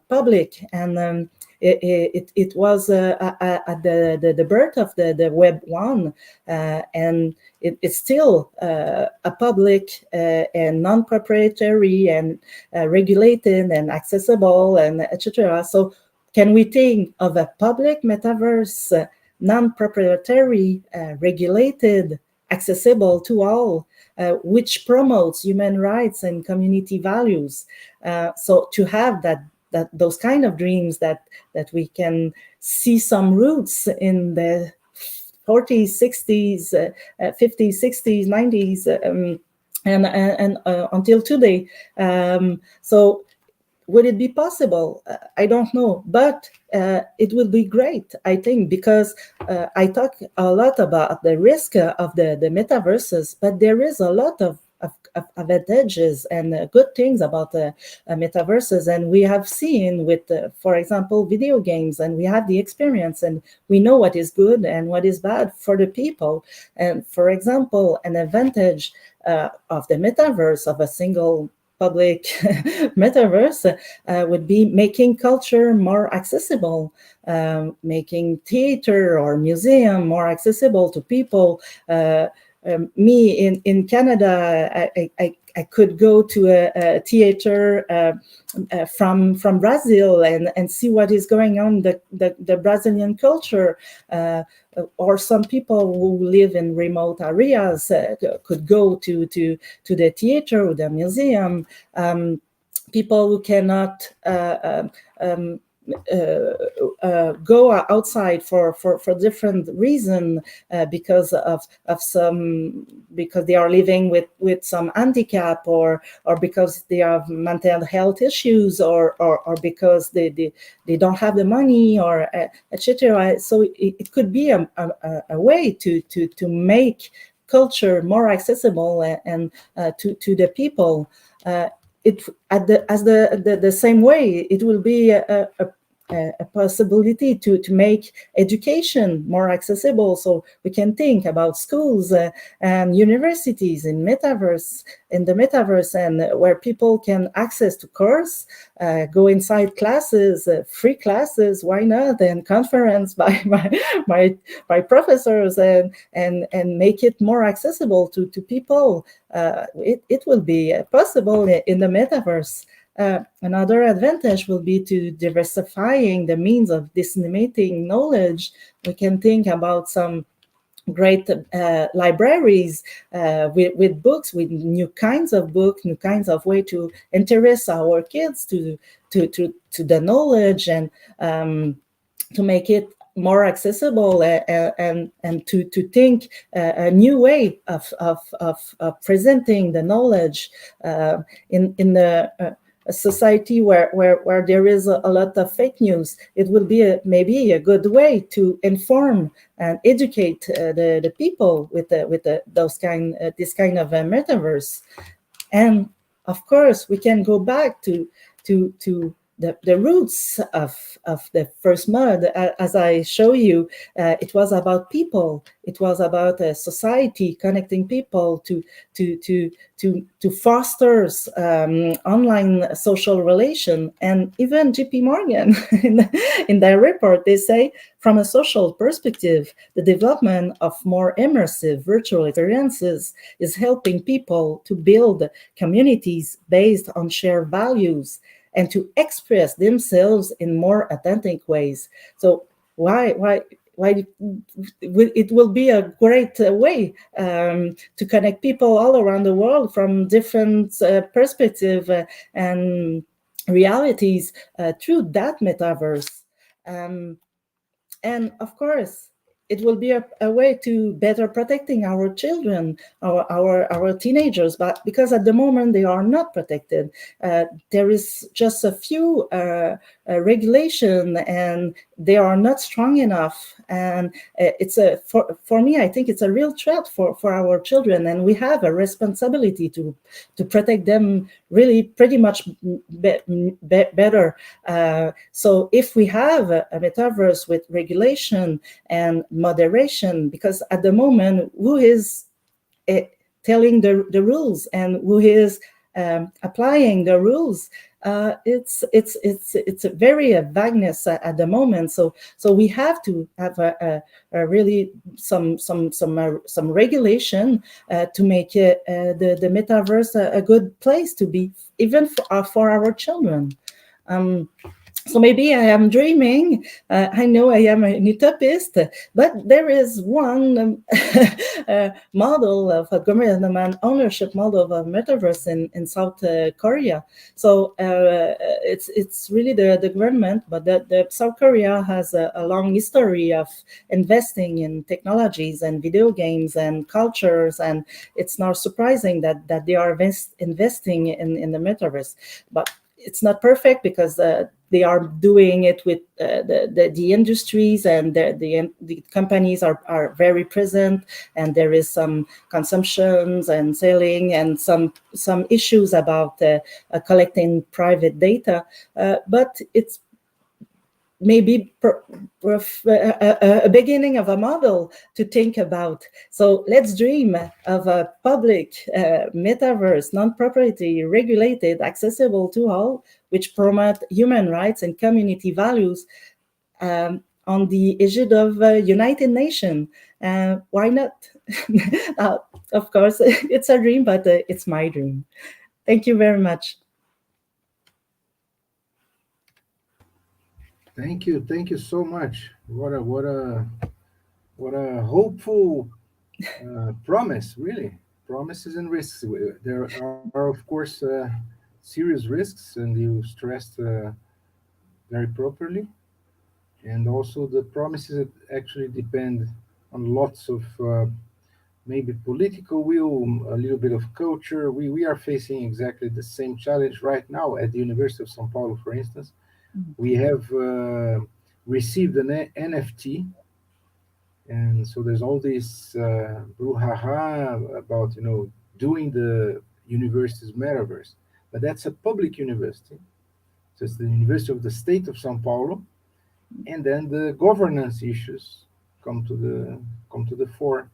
public, and it was at the birth of the Web 1, and it's still a public and non-proprietary and regulated and accessible, and etc. So can we think of a public metaverse, non-proprietary, regulated, accessible to all, which promotes human rights and community values? So to have those kind of dreams that we can see some roots in the 40s, 60s, 50s, 60s, 90s, and until today. So would it be possible? I don't know, but it will be great, I think, because I talk a lot about the risk of the metaverses, but there is a lot of advantages and good things about metaverses, and we have seen with, for example, video games, and we have the experience, and we know what is good and what is bad for the people. And for example, an advantage of the metaverse, of a single public metaverse, would be making culture more accessible, making theater or museum more accessible to people. Me in Canada, I could go to a theater from Brazil and see what is going on, the Brazilian culture, or some people who live in remote areas could go to the theater or the museum. People who cannot go outside for different reason, because they are living with some handicap, or because they have mental health issues, or because they don't have the money, or etc. So it could be a way to make culture more accessible and to the people. The same way, it will be a possibility to make education more accessible. So we can think about schools and universities in the metaverse, and where people can access to course, go inside classes, free classes, why not, and conference by professors, and make it more accessible to people. It will be possible in the metaverse. Another advantage will be to diversifying the means of disseminating knowledge. We can think about some great libraries with books, with new kinds of books, new kinds of way to interest our kids to the knowledge, and to make it more accessible and to think a new way of presenting the knowledge in a society where there is a lot of fake news. It will be maybe a good way to inform and educate the people with this kind of metaverse. And of course, we can go back to the roots of the first mod. As I show you, it was about people. It was about a society connecting people to foster online social relation. And even JP Morgan in their report, they say, from a social perspective, the development of more immersive virtual experiences is helping people to build communities based on shared values and to express themselves in more authentic ways. So why it will be a great way to connect people all around the world from different perspectives and realities through that metaverse. And of course, it will be a way to better protecting our children, our teenagers, but because at the moment they are not protected. There is just a few regulation and they are not strong enough. And it's for me, I think it's a real threat for our children, and we have a responsibility to protect them really pretty much better. So if we have a metaverse with regulation and moderation, because at the moment, who is telling the rules and who is applying the rules? It's a very vagueness at the moment. So we have to have a really some regulation to make the metaverse a good place to be, even for our children. So maybe I am dreaming. I know I am an utopist, but there is one model of a government ownership model of a metaverse in South Korea. So it's really the government, but the South Korea has a long history of investing in technologies and video games and cultures, and it's not surprising that they are investing in the metaverse. But it's not perfect because they are doing it with the industries, and the companies are very present, and there is some consumptions and selling and some issues about collecting private data, but it's maybe a beginning of a model to think about. So let's dream of a public metaverse, non-proprietary, regulated, accessible to all, which promote human rights and community values on the aegis of United Nations. Why not? Of course, it's a dream, but it's my dream. Thank you very much. Thank you so much. What a hopeful promise, really. Promises and risks. There are, of course, serious risks, and you stressed very properly. And also the promises actually depend on lots of maybe political will, a little bit of culture. We are facing exactly the same challenge right now at the University of São Paulo, for instance. We have received an NFT, and so there's all this brouhaha about doing the university's metaverse, but that's a public university, so it's the University of the State of São Paulo, and then the governance issues come to the fore.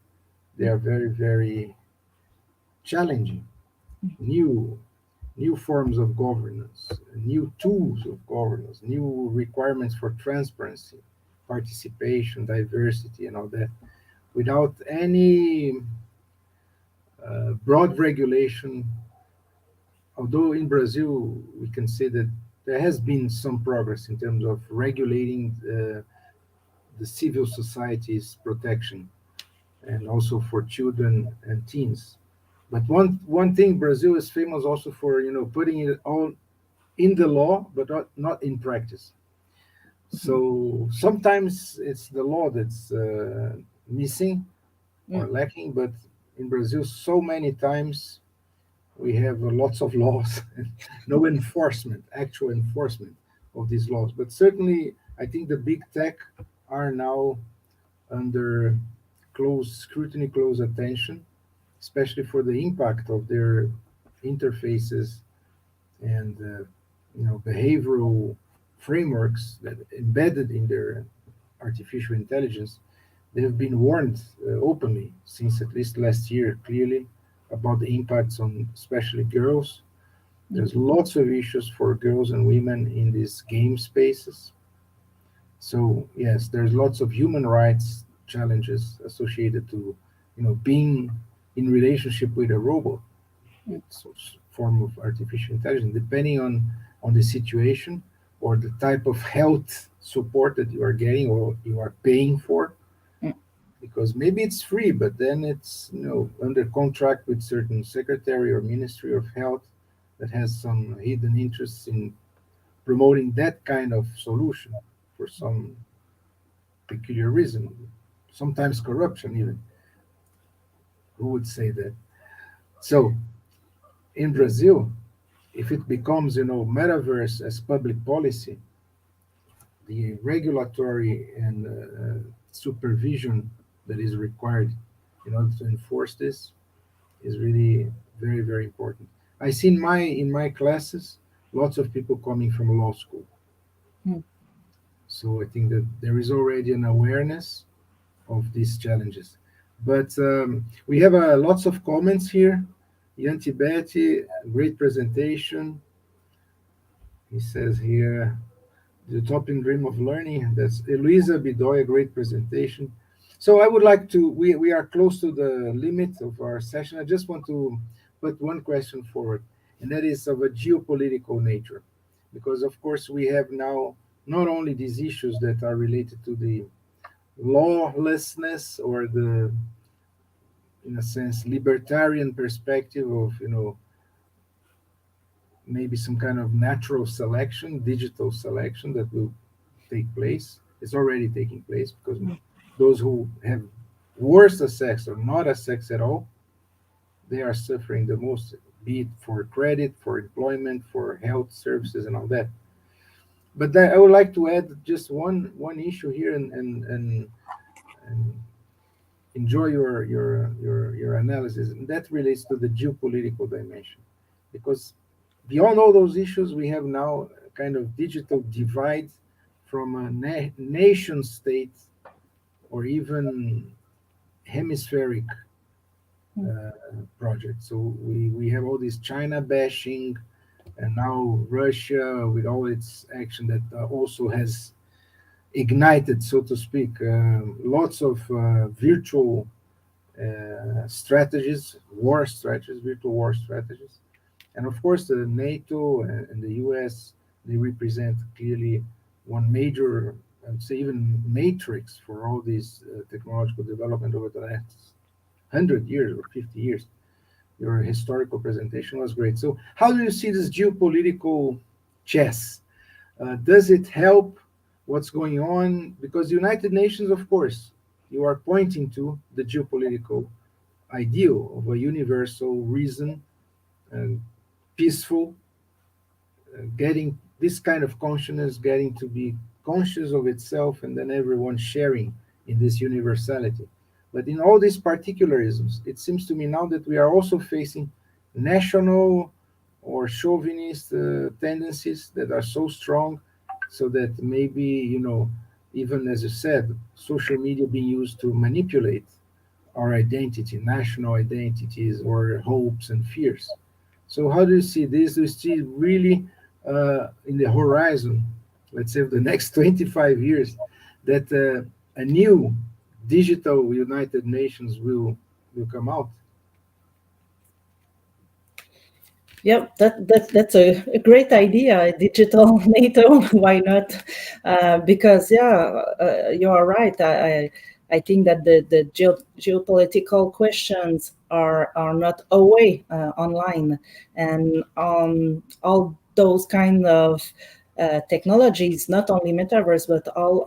They are very, very challenging. New forms of governance, new tools of governance, new requirements for transparency, participation, diversity, and all that, without any broad regulation. Although in Brazil, we can say that there has been some progress in terms of regulating the civil society's protection, and also for children and teens. But one thing, Brazil is famous also for putting it all in the law, but not in practice. So sometimes it's the law that's missing or lacking, but in Brazil, so many times we have lots of laws, and no enforcement, actual enforcement of these laws. But certainly, I think the big tech are now under close scrutiny, close attention, especially for the impact of their interfaces and behavioral frameworks that embedded in their artificial intelligence. They have been warned openly since at least last year, clearly, about the impacts on especially girls. There's lots of issues for girls and women in these game spaces. So yes, there's lots of human rights challenges associated to, being in relationship with a robot. It's a form of artificial intelligence, depending on the situation or the type of health support that you are getting or you are paying for. Because maybe it's free, but then it's under contract with certain secretary or ministry of health that has some hidden interests in promoting that kind of solution for some peculiar reason, sometimes corruption even. Who would say that? So in Brazil, if it becomes metaverse as public policy, the regulatory and supervision that is required in order to enforce this is really very, very important. I see in my classes lots of people coming from law school. So I think that there is already an awareness of these challenges. But we have lots of comments here. Yanti Betty, great presentation. He says here, the topping dream of learning. That's Eloisa Bidoy, a great presentation. So I would like to, we are close to the limit of our session. I just want to put one question forward, and that is of a geopolitical nature. Because of course we have now not only these issues that are related to the lawlessness or the, in a sense, libertarian perspective of, maybe some kind of natural selection, digital selection that will take place. It's already taking place because those who have worse access or not access at all, they are suffering the most, be it for credit, for employment, for health services, and all that. But I would like to add just one issue here and enjoy your analysis, and that relates to the geopolitical dimension, because beyond all those issues, we have now a kind of digital divide from a nation state or even hemispheric project. So we have all this China bashing, and now Russia with all its action that also has ignited, so to speak, lots of virtual strategies, virtual war strategies. And of course, the NATO and the US, they represent clearly one major, I would say even matrix for all these technological development over the last 100 years or 50 years. Your historical presentation was great. So how do you see this geopolitical chess? Does it help what's going on? Because the United Nations, of course, you are pointing to the geopolitical ideal of a universal reason, peaceful, getting this kind of consciousness, getting to be conscious of itself, and then everyone sharing in this universality. But in all these particularisms, it seems to me now that we are also facing national or chauvinist tendencies that are so strong, so that maybe, even as you said, social media being used to manipulate our identity, national identities, or hopes and fears. So how do you see this? Do you see really in the horizon, let's say the next 25 years, that a new digital United Nations will come out? Yeah, that's a great idea, a digital NATO. Why not? Because you are right. I think that the geopolitical questions are not away online, and all those kind of technologies, not only metaverse, but all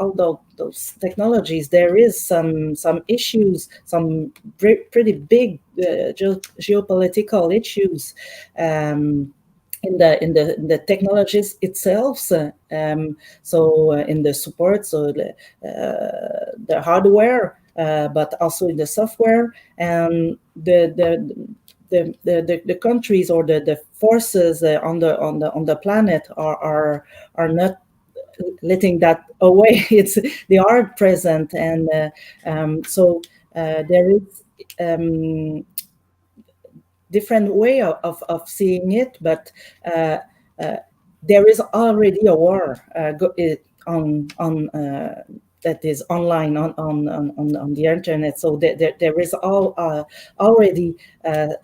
those technologies, there is some issues, some pretty big geopolitical issues in the technologies itself. So in the support, so the hardware, but also in the software, and the countries or the forces on the planet are not letting that away. They are present, and there is different way of seeing it, but there is already a war on that is online on the internet. So there is already a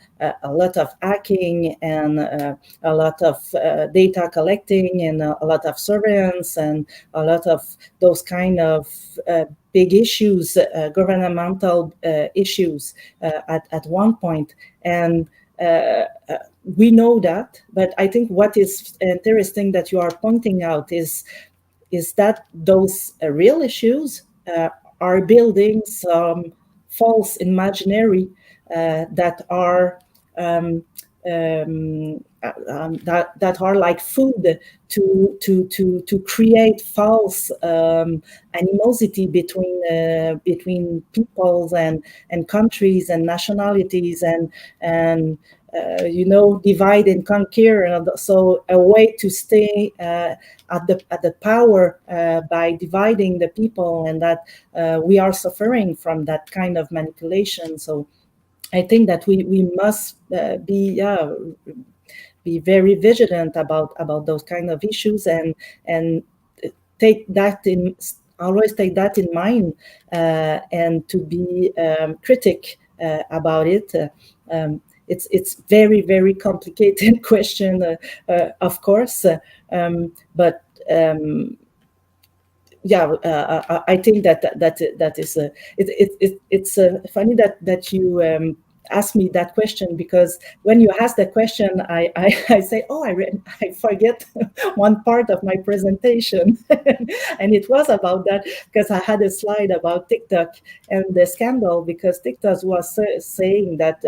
lot of hacking and a lot of data collecting and a lot of surveillance and a lot of those kind of big issues, governmental issues at one point. And we know that, but I think what is interesting that you are pointing out is that those real issues are building some false imaginary that are that are like food to create false animosity between peoples and countries and nationalities and divide and conquer, and so a way to stay at the power by dividing the people, and that we are suffering from that kind of manipulation. So I think that we must be very vigilant about those kind of issues and always take that in mind and to be critic about it. It's very, very complicated question, of course, but I think that is it's funny that you asked me that question, because when you ask that question, I say, I forget one part of my presentation, and it was about that, because I had a slide about TikTok and the scandal, because TikTok was saying that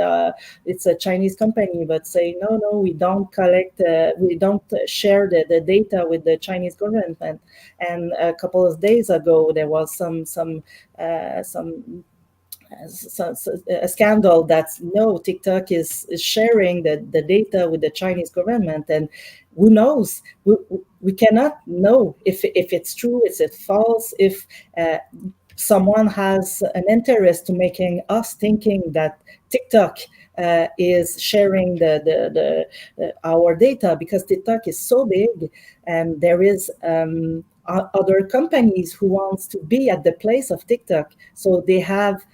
it's a Chinese company, but say no, we don't collect, we don't share the data with the Chinese government. And a couple of days ago, there was some a scandal that TikTok is sharing the data with the Chinese government, and who knows? We cannot know if it's true, if it's false, if someone has an interest to making us thinking that TikTok is sharing our data, because TikTok is so big, and there is other companies who wants to be at the place of TikTok, so they have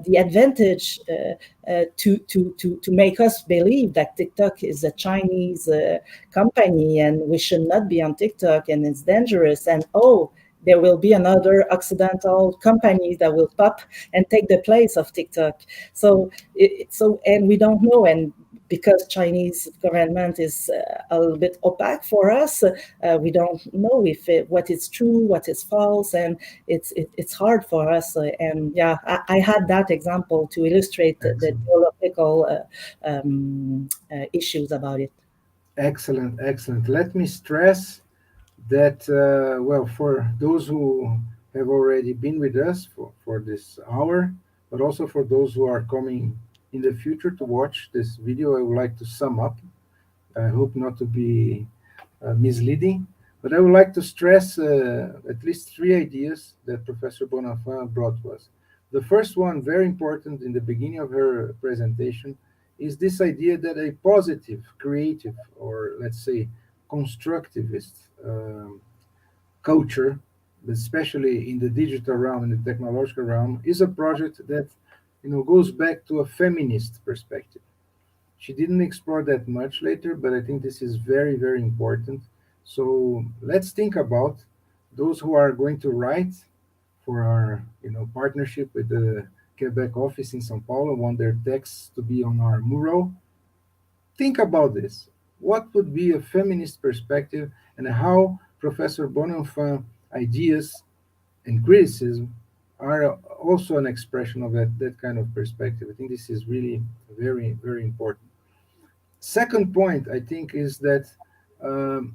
the advantage to make us believe that TikTok is a Chinese company and we should not be on TikTok and it's dangerous, and there will be another Occidental company that will pop and take the place of TikTok. And we don't know, and because Chinese government is a little bit opaque for us, we don't know what is true, what is false, and it's hard for us. I had that example to illustrate the geopolitical issues about it. Excellent. Let me stress that, for those who have already been with us for this hour, but also for those who are coming in the future to watch this video, I would like to sum up. I hope not to be misleading, but I would like to stress at least 3 ideas that Professor Bonenfant brought to us. The first one, very important in the beginning of her presentation, is this idea that a positive, creative, or let's say constructivist culture, especially in the digital realm and the technological realm, is a project that goes back to a feminist perspective. She didn't explore that much later, but I think this is very, very important. So let's think about those who are going to write for our partnership with the Quebec office in São Paulo, want their texts to be on our mural. Think about this. What would be a feminist perspective, and how Professor Bonenfant ideas and criticism are also an expression of that kind of perspective. I think this is really very, very important. Second point, I think, is that the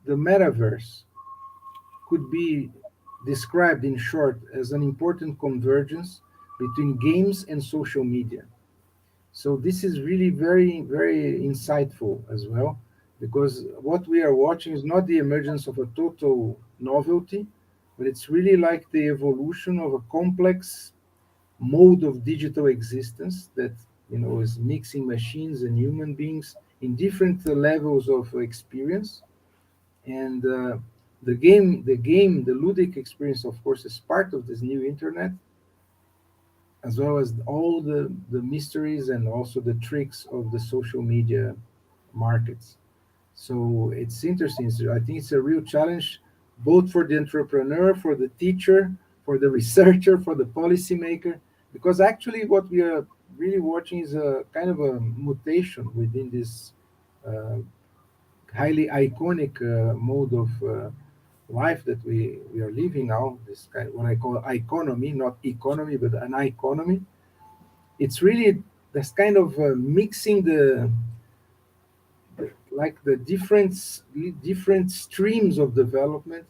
metaverse could be described in short as an important convergence between games and social media. So this is really very, very insightful as well, because what we are watching is not the emergence of a total novelty, but it's really like the evolution of a complex mode of digital existence that is mixing machines and human beings in different levels of experience. And the ludic experience, of course, is part of this new internet, as well as all the mysteries and also the tricks of the social media markets. So it's interesting. So I think it's a real challenge, both for the entrepreneur, for the teacher, for the researcher, for the policymaker, because actually what we are really watching is a kind of a mutation within this uh, highly iconic mode of life that we are living now. This kind of what I call economy, not economy, but an economy. It's really this kind of mixing the different streams of development,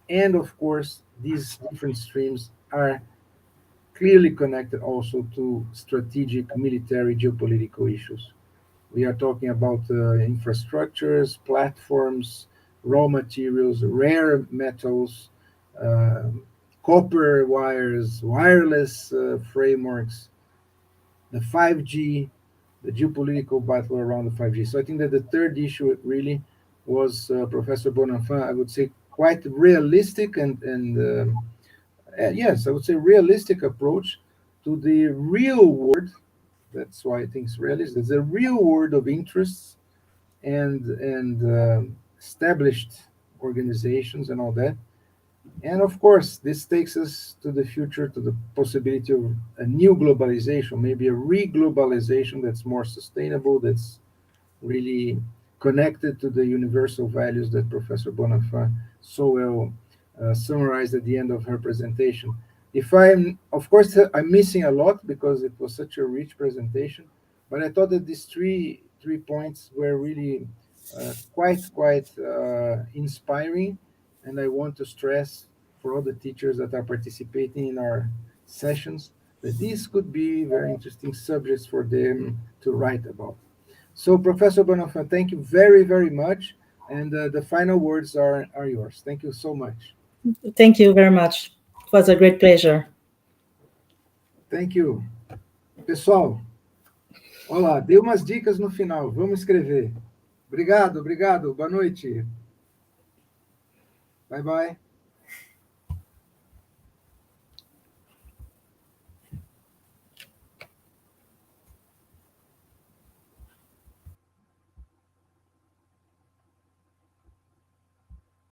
and of course these different streams are clearly connected also to strategic military geopolitical issues. We are talking about infrastructures, platforms, raw materials, rare metals, uh, copper wires, wireless frameworks, the 5G, the geopolitical battle around the 5G. So I think that the third issue really was Professor Bonenfant, I would say, quite realistic and yes, I would say realistic approach to the real world. That's why I think it's realistic. It's a real world of interests and established organizations and all that. And of course, this takes us to the future, to the possibility of a new globalization, maybe a re-globalization that's more sustainable, that's really connected to the universal values that Professor Bonenfant so well summarized at the end of her presentation. Of course, I'm missing a lot because it was such a rich presentation, but I thought that these three points were really quite inspiring, and I want to stress for all the teachers that are participating in our sessions that these could be very interesting subjects for them to write about. So, Professor Bonenfant, thank you very, very much. And the final words are yours. Thank you so much. Thank you very much. It was a great pleasure. Thank you. Pessoal, olha lá, dei umas dicas no final. Vamos escrever. Obrigado, obrigado. Boa noite. Bye, bye.